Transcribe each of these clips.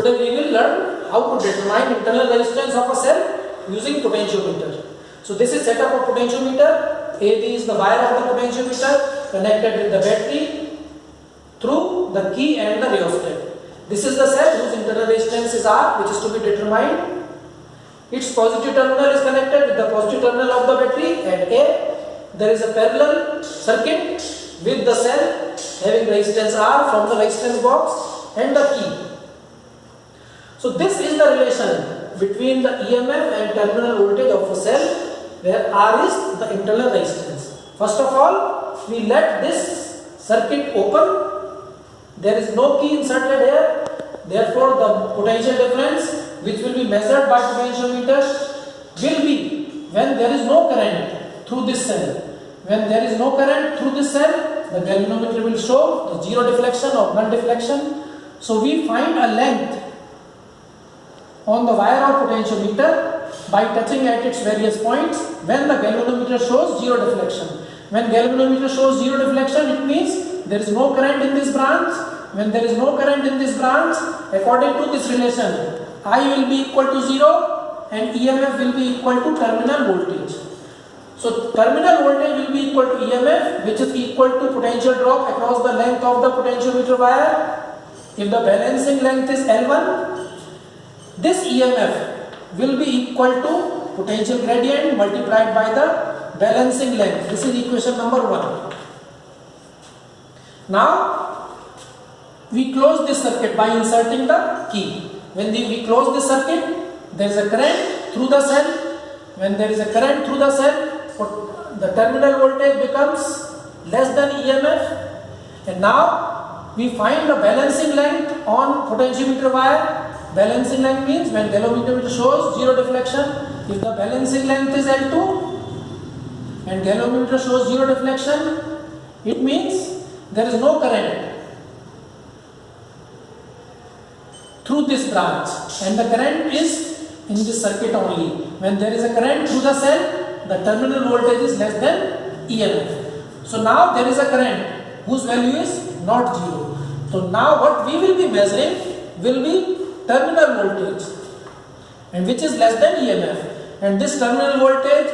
Today we will learn how to determine internal resistance of a cell using potentiometer. So this is setup of potentiometer. AB is the wire of the potentiometer connected with the battery through the key and the rheostat. This is the cell whose internal resistance is R, which is to be determined. Its positive terminal is connected with the positive terminal of the battery at A. There is a parallel circuit with the cell having resistance R from the resistance box and the key. So this is the relation between the EMF and terminal voltage of a cell, where R is the internal resistance. First of all, we let this circuit open. There is no key inserted here. Therefore, the potential difference, which will be measured by potentiometer, will be when there is no current through this cell. When there is no current through this cell, the galvanometer will show the zero deflection or none deflection. So we find a length on the wire of potentiometer by touching at its various points when the galvanometer shows zero deflection. When galvanometer shows zero deflection, it means there is no current in this branch. When there is no current in this branch, according to this relation, I will be equal to 0 and EMF will be equal to terminal voltage. So terminal voltage will be equal to EMF, which is equal to potential drop across the length of the potentiometer wire. If the balancing length is L1, this EMF will be equal to potential gradient multiplied by the balancing length. This is equation number 1. Now we close this circuit by inserting the key. When we close this circuit, there is a current through the cell. When there is a current through the cell, the terminal voltage becomes less than EMF. And now we find the balancing length on potentiometer wire. Balancing length means when galvanometer shows zero deflection, if the balancing length is L2 and galvanometer shows zero deflection, it means there is no current through this branch and the current is in this circuit only. When there is a current through the cell, the terminal voltage is less than EMF. So now there is a current whose value is not zero. So now what we will be measuring will be terminal voltage, and which is less than EMF, and this terminal voltage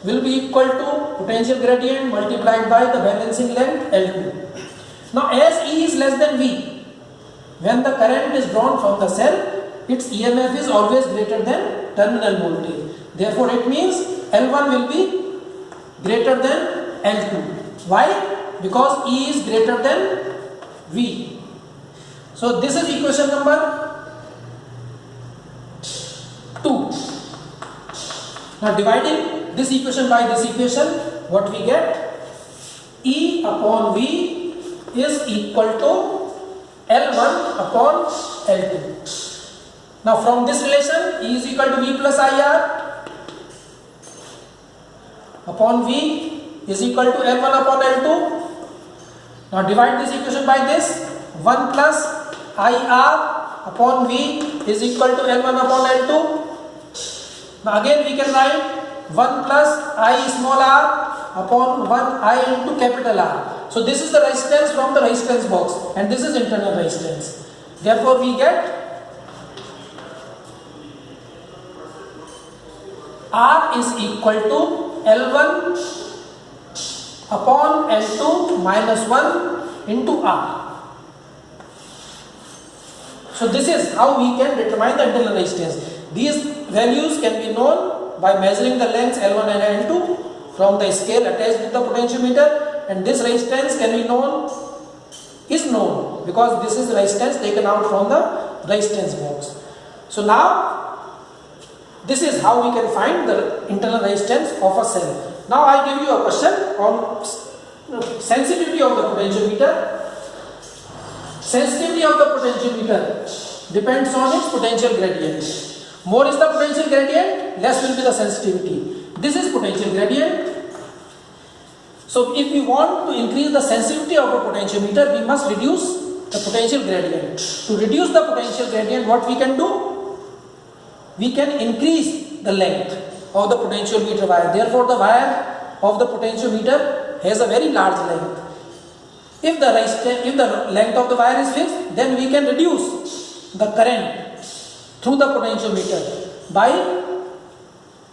will be equal to potential gradient multiplied by the balancing length L2. Now as E is less than V, when the current is drawn from the cell, its EMF is always greater than terminal voltage. Therefore it means L1 will be greater than L2. Why? Because E is greater than V. So this is equation number 2. Now dividing this equation by this equation, what we get? E upon V is equal to L1 upon L2. Now from this relation, E is equal to V plus IR upon V is equal to L1 upon L2. Now divide this equation by this. 1 plus IR upon V is equal to L1 upon L2. Now again we can write 1 plus I small r upon 1 I into capital R. So this is the resistance from the resistance box and this is internal resistance. Therefore we get R is equal to L1 upon L2 minus 1 into R. So this is how we can determine the internal resistance. These values can be known by measuring the lengths L1 and L2 from the scale attached with the potentiometer, and this resistance can be known, is known because this is the resistance taken out from the resistance box. So now this is how we can find the internal resistance of a cell. Now I give you a question on sensitivity of the potentiometer. Sensitivity of the potentiometer depends on its potential gradient. More is the potential gradient, less will be the sensitivity. This is potential gradient. So if we want to increase the sensitivity of a potentiometer, we must reduce the potential gradient. To reduce the potential gradient, what we can do? We can increase the length of the potentiometer wire. Therefore the wire of the potentiometer has a very large length. If the length of the wire is fixed, then we can reduce the current through the potentiometer by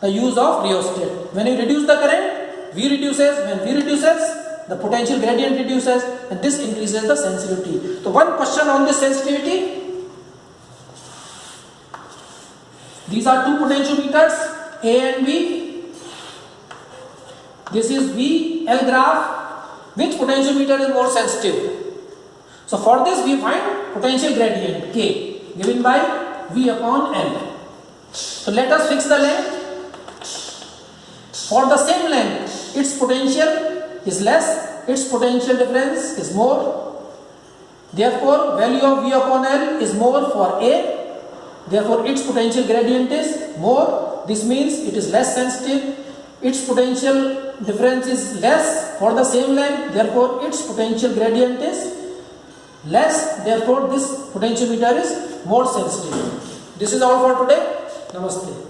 the use of rheostat. When you reduce the current, V reduces. When V reduces, the potential gradient reduces, and this increases the sensitivity. So one question on this sensitivity. These are two potentiometers, A and B. This is V L graph. Which potentiometer is more sensitive? So for this we find potential gradient K given by V upon L. So let us fix the length. For the same length, its potential is less, its potential difference is more. Therefore, value of V upon L is more for A. Therefore, its potential gradient is more. This means it is less sensitive. Its potential difference is less for the same length. Therefore, its potential gradient is less. Therefore, this potentiometer is more sensitive. This is all for today. Namaste.